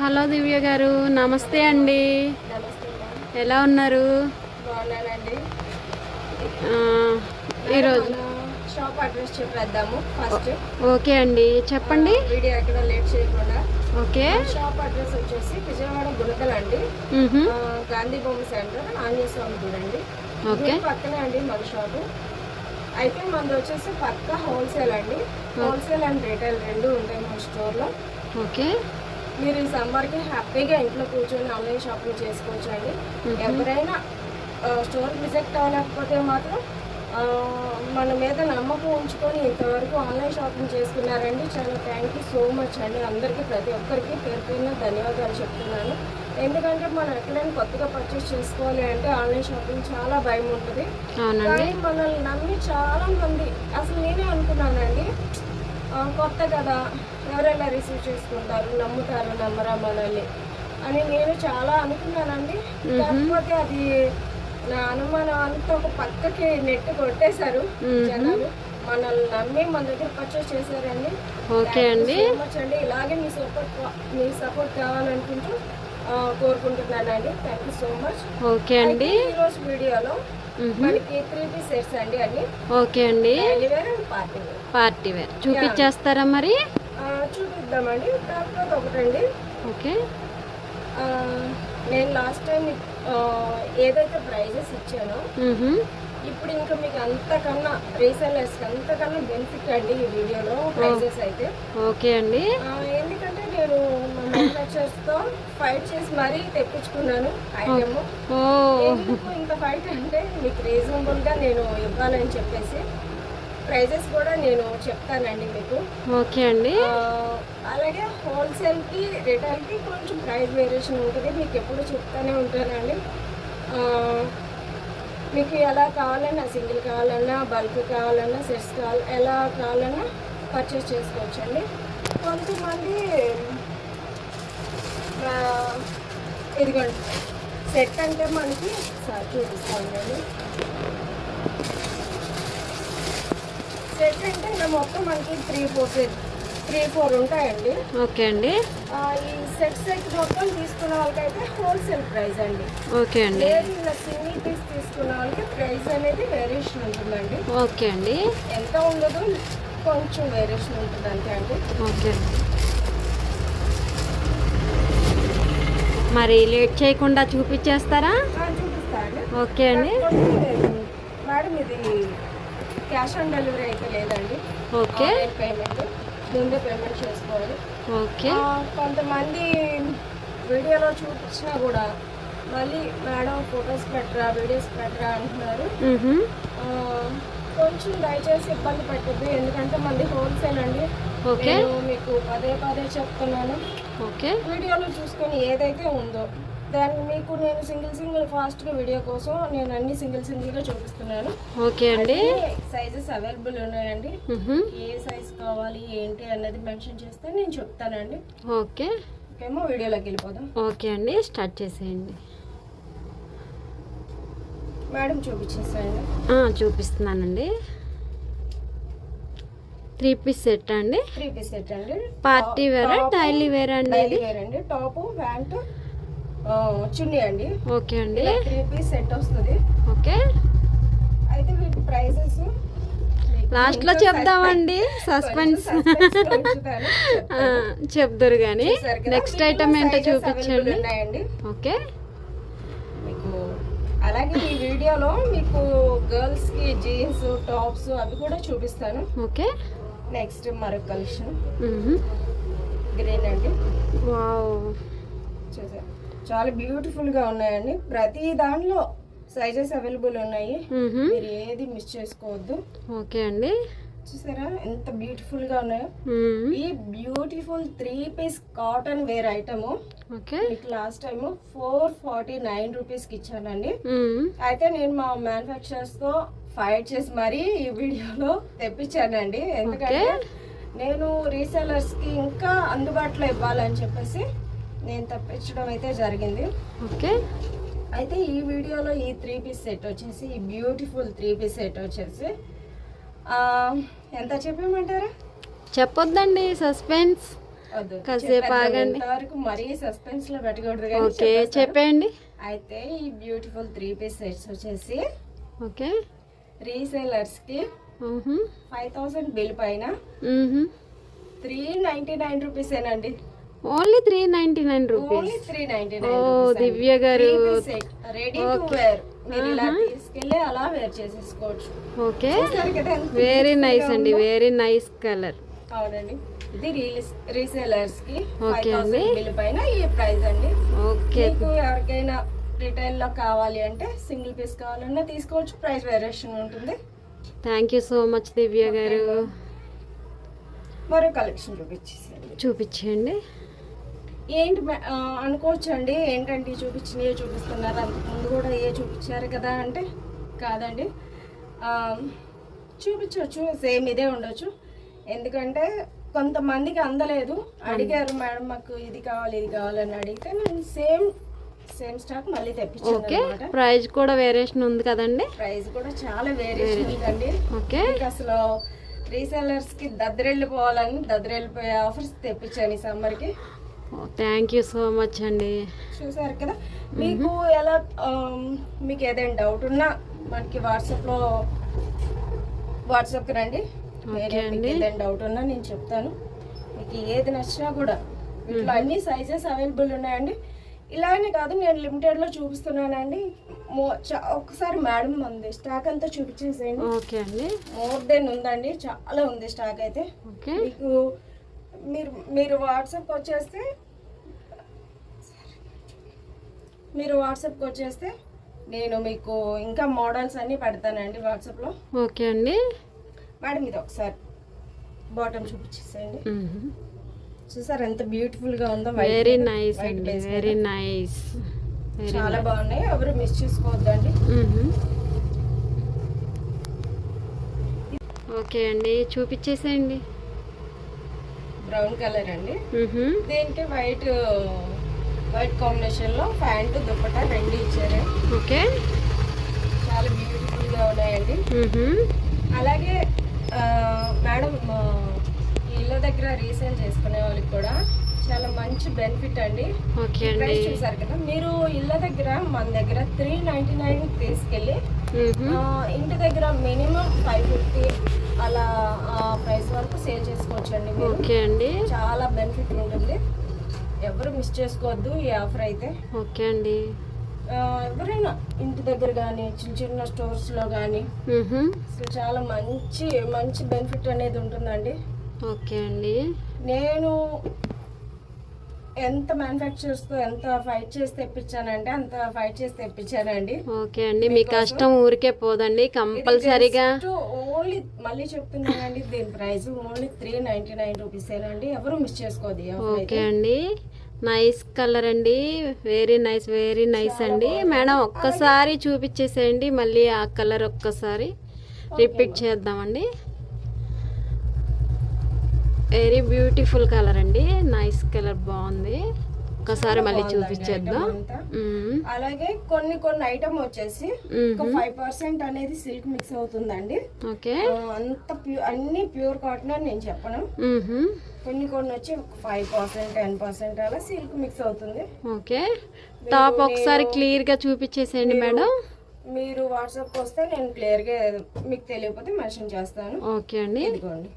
Hello దివ్య గారు, నమస్తే అండి. నమస్తే మ్యామ్. ఎలా ఉన్నారు? బాగున్నానండి. ఈరోజు మన షాప్ అడ్రస్ చెప్పేద్దాము ఫస్ట్. ఓకే అండి, చెప్పండి. వీడియో ఎక్కడ లేట్ చేయకుండా. ఓకే. షాప్ అడ్రస్ వచ్చేసి విజయవాడ గుణకల్ అండి. మ్హూ. గాంధీ బొమ్మ సెంటర్, ఆంజనేయ స్వామి గుడి అండి. ఓకే. గుడి పక్కనే అండి మన షాపు. అయితే మనది వచ్చేసి పక్క హోల్సేల్ అండి. హోల్సేల్ అండ్ రీటైల్ రెండు ఉంటాయి మన స్టోర్లో. ఓకే. మీరు ఈ సమ్మర్కి హ్యాపీగా ఇంట్లో కూర్చొని ఆన్లైన్ షాపింగ్ చేసుకోవచ్చు అండి. ఎవరైనా స్టోర్ విజిట్ అవ్వలేకపోతే మాత్రం మన మీద నమ్మకం ఉంచుకొని ఇంతవరకు ఆన్లైన్ షాపింగ్ చేసుకున్నారండి. చాలా థ్యాంక్ యూ సో మచ్ అండి. అందరికీ ప్రతి ఒక్కరికి పేరు పేరున ధన్యవాదాలు చెప్తున్నాను. ఎందుకంటే మనం ఎక్కడైనా కొత్తగా పర్చేస్ చేసుకోవాలి అంటే ఆన్లైన్ షాపింగ్ చాలా భయం ఉంటుంది. కానీ మనల్ని నమ్మి చాలా మంది, అసలు నేనే అనుకున్నానండి కొత్త కదా ఎవరెలా రిసీవ్ చేసుకుంటారు, నమ్ముతారు నమ్మరా మనల్ని అని నేను చాలా అనుకున్నానండి. కాకపోతే అది నా అనుమానం అంతా ఒక పక్కకి నెట్ కొట్టేశారు జనాలు. మనల్ని నమ్మి మన దగ్గర పర్చేస్ చేశారండి. ఓకే అండి. అండి ఇలాగే మీ సపోర్ట్ కావాలనుకుంటూ కోరుకుంటున్నానండి. Thank you so much. Okay అండి. ఈరోజు వీడియోలో మనకి 3 పీస్ సెట్స్ అండి అన్ని. ఓకే అండి. పార్టీ వేర్ చూపించేస్తారా మరి? చూపిద్దామండి. కాకపోతే ఒకటండి, ఓకే, నేను లాస్ట్ టైం ఏదైతే ప్రైజెస్ ఇచ్చానో ఇప్పుడు ఇంకా మీకు అంతకన్నా రీసెల్లర్స్కి అంతకన్నా బెనిఫిట్ అండి ఈ వీడియోలో ప్రైజెస్ అయితే. ఓకే అండి. ఎందుకంటే నేను మా మ్యానుఫ్యాక్చరర్స్తో ఫైట్ చేసి మరీ తెప్పించుకున్నాను ఐటమ్. ఎందుకు ఇంత ఫైట్ అంటే మీకు రీజనబుల్గా నేను ఇవ్వాలని చెప్పేసి ప్రైజెస్ కూడా నేను చెప్తానండి మీకు. ఓకే అండి. అలాగే హోల్సేల్కి రిటైల్కి కొంచెం ప్రైస్ వేరియేషన్ ఉంటుంది, మీకు ఎప్పుడు చెప్తానే ఉంటానండి. మీకు ఎలా కావాలన్నా, సింగిల్ కావాలన్నా, బల్క్ కావాలన్నా, సెట్స్ ఎలా కావాలన్నా పర్చేస్ చేసుకోవచ్చండి. కొంతమంది ఇదిగోండి సెట్ అంటే మనకి చూపిస్తామండి. సెట్ అంటే ఇలా మొత్తం మనకి 3-4 ఉంటాయండి. ఓకే అండి. ఈ సెట్ మొత్తం తీసుకున్న వాళ్ళకైతే హోల్సేల్ ప్రైస్ అండి. ఓకే అండి. లేదు ఇలా సింగిల్ పీస్ తీసుకున్న వాళ్ళకి ప్రైస్ అనేది వేరియేషన్ ఉంటుందండి. ఓకే అండి. ఎంత ఉండదు, కొంచెం వేరియేషన్ ఉంటుంది అంతే అండి. ఓకే. మరి లేట్ చేయకుండా చూపించేస్తారా? చూపిస్తా అండి. ఓకే అండి. మేడం ఇది క్యాష్ ఆన్ డెలివరీ అయితే లేదండి. ఓకే. పేమెంట్ ముందే పేమెంట్ చేసుకోవాలి. ఓకే. కొంతమంది వీడియోలో చూపించినా కూడా మళ్ళీ మేడం ఫొటోస్ పెట్టరా, వీడియోస్ పెట్టరా అంటున్నారు. కొంచెం దయచేసి ఇబ్బంది పెట్టద్దు, ఎందుకంటే మనది హోల్సేల్ అండి. ఓకే. మీకు పదే చెప్తున్నాను. ఓకే. వీడియోలో చూసుకొని ఏదైతే ఉందో దాన్ని మీకు నేను సింగిల్ ఫాస్ట్గా వీడియో కోసం నేను అన్ని సింగిల్గా చూపిస్తున్నాను. ఓకే అండి. సైజెస్ అవైలబుల్ ఉన్నాయండి. ఏ సైజ్ కావాలి ఏంటి అన్నది మెన్షన్ చేస్తే నేను చెప్తానండి. ఓకే. ఓకేమో వీడియోలోకి వెళ్ళిపోదాం. ఓకే అండి, స్టార్ట్ చేసేయండి. మేడం చూపించేసేయండి. చూపిస్తున్నానండి. 3 పీస్ సెట్ అండి. 3 పీస్ సెట్ అండి. పార్టీ వేర్, డైలీ వేర్ అండి. డైలీ వేర్ అండి. టాప్, ప్యాంట్, చున్నీ అండి. ఓకే అండి. 3 పీస్ సెట్ వస్తుంది. ఓకే. అయితే వీటి ప్రైజెస్ లాస్ట్ లో చెప్దామండి, సస్పెన్స్ చెప్తారు కానీ నెక్స్ట్ ఐటమ్ ఏంటో చూపించండి. ఓకే. మీకు అలాగే ఈ వీడియోలో మీకు గర్ల్స్ కి జీన్స్, టాప్స్ అవి కూడా చూపిస్తాను. ఓకే. నెక్స్ట్ మరొక కలెక్షన్ గ్రీన్ అండి. వావ్, చూసారు చాలా బ్యూటిఫుల్ గా ఉన్నాయండి. ప్రతి దాంట్లో సైజెస్ అవైలబుల్ ఉన్నాయి, మీరు ఏది మిస్ చేసుకోవద్దు. ఓకే అండి. చూసారా ఎంత బ్యూటిఫుల్ గా ఉన్నాయో. ఈ beautiful 3 piece cotton wear item మీకు లాస్ట్ టైం 449 రూపీస్కి ఇచ్చానండి. అయితే నేను మా మ్యానుఫ్యాక్చరర్స్ తో ఫైట్ చేసి మరీ ఈ వీడియోలో తెప్పించానండి. ఎందుకంటే నేను రీసెలర్స్ కి ఇంకా అందుబాటులో ఇవ్వాలని చెప్పేసి నేను తెప్పించడం అయితే జరిగింది. ఓకే. అయితే ఈ వీడియోలో ఈ 3 పీస్ సెట్ వచ్చేసి, ఈ బ్యూటిఫుల్ 3 పీస్ సెట్ వచ్చేసి ఎంత చెప్పమంటారా? చెప్పొద్దండి, సస్పెన్స్. వద్దు, కాసేపు చెప్పేద్దాం. ఆగండి. ఇంతవరకు మరీ సస్పెన్స్ లో పెట్టకూడదు కానీ ఓకే చెప్పేస్తాను. చెప్పండి. అయితే ఈ బ్యూటిఫుల్ 3 పీస్ సెట్స్ వచ్చేసి ఓకే. రీసేలర్స్ కి 5000 బిల్ పైన 399 రూపీస్ ఏనండి. Only 399 rupees. ఓన్లీ 399 ఓ Divya garu. Ready to wear. మీరు ఇలా తీసుకెళ్ళి అలా వేర్ చేసేసుకోవచ్చు. ఓకే చూస్తారు కదా ఎంత వెరీ beautiful నైస్ గా అండి, ఉందో? Very nice colour. అవునండి. ఇది రీసేలర్స్ కి ఓకే 5000 అండి. బిల్ పైన ఈ ప్రైస్ అండి. ఓకే మీకు ఎవరికైనా రిటైల్ లో కావాలి అంటే సింగిల్ పీస్ కావాలన్నా తీసుకోవచ్చు. ప్రైస్ వేరియేషన్ ఉంటుంది. థ్యాంక్ యూ సో మచ్ దివ్య గారు. మరో కలెక్షన్ చూపించేసేయండి. చూపించండి. ఏంటి అనుకోవచ్చు అండి, ఏంటంటే చూపించినవి చూపిస్తున్నారు, అంతకు ముందు కూడా ఏ చూపించారు కదా అంటే కాదండి. చూపించవచ్చు, సేమ్ ఇదే ఉండొచ్చు. ఎందుకంటే కొంతమందికి అందలేదు, అడిగారు మేడం మాకు ఇది కావాలి ఇది కావాలని అడిగితే నేను సేమ్ స్టాక్ మళ్ళీ తెప్పించాను ఓకే అనమాట. ప్రైస్ కూడా వేరియేషన్ ఉంది కదండి. ప్రైస్ కూడా చాలా వేరియేషన్ ఉందండి. ఓకే మీకు అసలు రీసెల్లర్స్ కి దద్దరెళ్ళిపోయే ఆఫర్స్ తెప్పించాను ఈ సమ్మర్ కి. థ్యాంక్ యూ సో మచ్ అండి. చూసారు కదా. మీకు ఎలా మీకు ఏదైనా డౌట్ ఉన్నా మనకి వాట్సాప్కి రండి. ఓకే అండి. ఏదైనా డౌట్ ఉన్నా నేను చెప్తాను. మీకు ఏది నచ్చినా కూడా వీటిలో అన్ని సైజెస్ అవైలబుల్ ఉన్నాయండి. ఇలానే కాదు, నేను లిమిటెడ్లో చూపిస్తున్నానండి. ఒక్కసారి మేడం ఉంది స్టాక్ అంతా చూపించేసేయండి. ఓకే అండి. మోర్ దెన్ ఉందండి, చాలా ఉంది స్టాక్ అయితే. ఓకే మీకు మీరు వాట్సాప్కి వచ్చేస్తే నేను మీకు ఇంకా మోడల్స్ అన్నీ పెడతానండి వాట్సాప్లో. ఓకే అండి. మేడం ఇది ఒకసారి బాటమ్ చూపించేసేయండి. చూసారు ఎంత బ్యూటిఫుల్గా ఉందో. వెరీ నైస్ అండి, వెరీ నైస్. చాలా బాగున్నాయి, ఎవరు మిస్ చేసుకోవద్దండి. ఓకే అండి చూపించేసేయండి. బ్రౌన్ కలర్ అండి. దీనికి వైట్ కాంబినేషన్ లో ప్యాంటు దుప్పటా రెండు ఇచ్చారు. ఓకే చాలా బ్యూటిఫుల్ గా ఉన్నాయండి. అలాగే మేడం ఇళ్ళ దగ్గర రీసేల్ చేసుకునే వాళ్ళకి కూడా చాలా మంచి బెనిఫిట్ అండి. ఓకే అండి. ప్రైస్ చూసారు కదా, మీరు ఇళ్ళ దగ్గర మన దగ్గర 399 తీసుకెళ్ళి ఇంటి దగ్గర మినిమం 550 అలా ప్రైస్ వరకు సేల్ చేసుకోవచ్చు అండి. ఓకే అండి. చాలా బెనిఫిట్ ఉంటుంది, ఎవరు మిస్ చేసుకోవద్దు ఈ ఆఫర్ అయితే. ఓకే అండి. ఎవరైనా ఇంటి దగ్గర కానీ చిన్న చిన్న స్టోర్స్లో కానీ అసలు చాలా మంచి బెనిఫిట్ అనేది ఉంటుందండి. ఓకే అండి. నేను ఎంత మ్యానుఫ్యాక్చరర్స్తో ఎంత ఫైట్ చేసి తెప్పించానండి. ఓకే అండి, మీ కష్టం ఊరికే పోదండి, కంపల్సరీగా. ఓన్లీ మళ్ళీ చెప్తున్నానండి, దీని ప్రైస్ ఓన్లీ 399 రూపీసేనండి. ఎవరు మిస్ చేసుకోదు. ఓకే అండి. నైస్ కలర్ అండి, వెరీ నైస్ అండి. మేడం ఒక్కసారి చూపించేసేయండి, మళ్ళీ ఆ కలర్ ఒక్కసారి రిపీట్ చేద్దామండి. వెరీ బ్యూటిఫుల్ కలర్ అండి, నైస్ కలర్, బాగుంది. ఒక్కసారి మళ్ళీ చూపించేద్దాం. అలాగే కొన్ని ఐటమ్ వచ్చేసి 5% అనేది సిల్క్ మిక్స్ అవుతుందండి. ఓకే. అన్ని ప్యూర్ కాటన్ అని నేను చెప్పను. కొన్ని వచ్చి 5% 10% అలా సిల్క్ మిక్స్ అవుతుంది. ఓకే. టాప్ ఒకసారి క్లియర్ గా చూపించేసేయండి మేడం. మీరు వాట్సాప్ వస్తే నేను క్లియర్ గా మీకు తెలియకపోతే మెన్షన్ చేస్తాను. ఓకే అండి. ఇదిగోండి,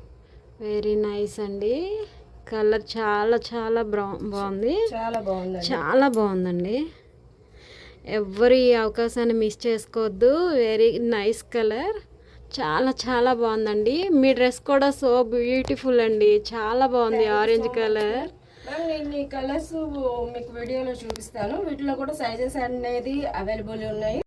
వెరీ నైస్ అండి. కలర్ చాలా బాగుంది, చాలా బాగుందండి. ఎవ్వరు ఈ అవకాశాన్ని మిస్ చేసుకోవద్దు. వెరీ నైస్ కలర్, చాలా బాగుందండి. మీ డ్రెస్ కూడా సో బ్యూటిఫుల్ అండి, చాలా బాగుంది. Orange colour. నేను ఈ కలర్స్ మీకు వీడియోలో చూపిస్తాను. వీటిలో కూడా సైజెస్ అనేది అవైలబుల్ ఉన్నాయి.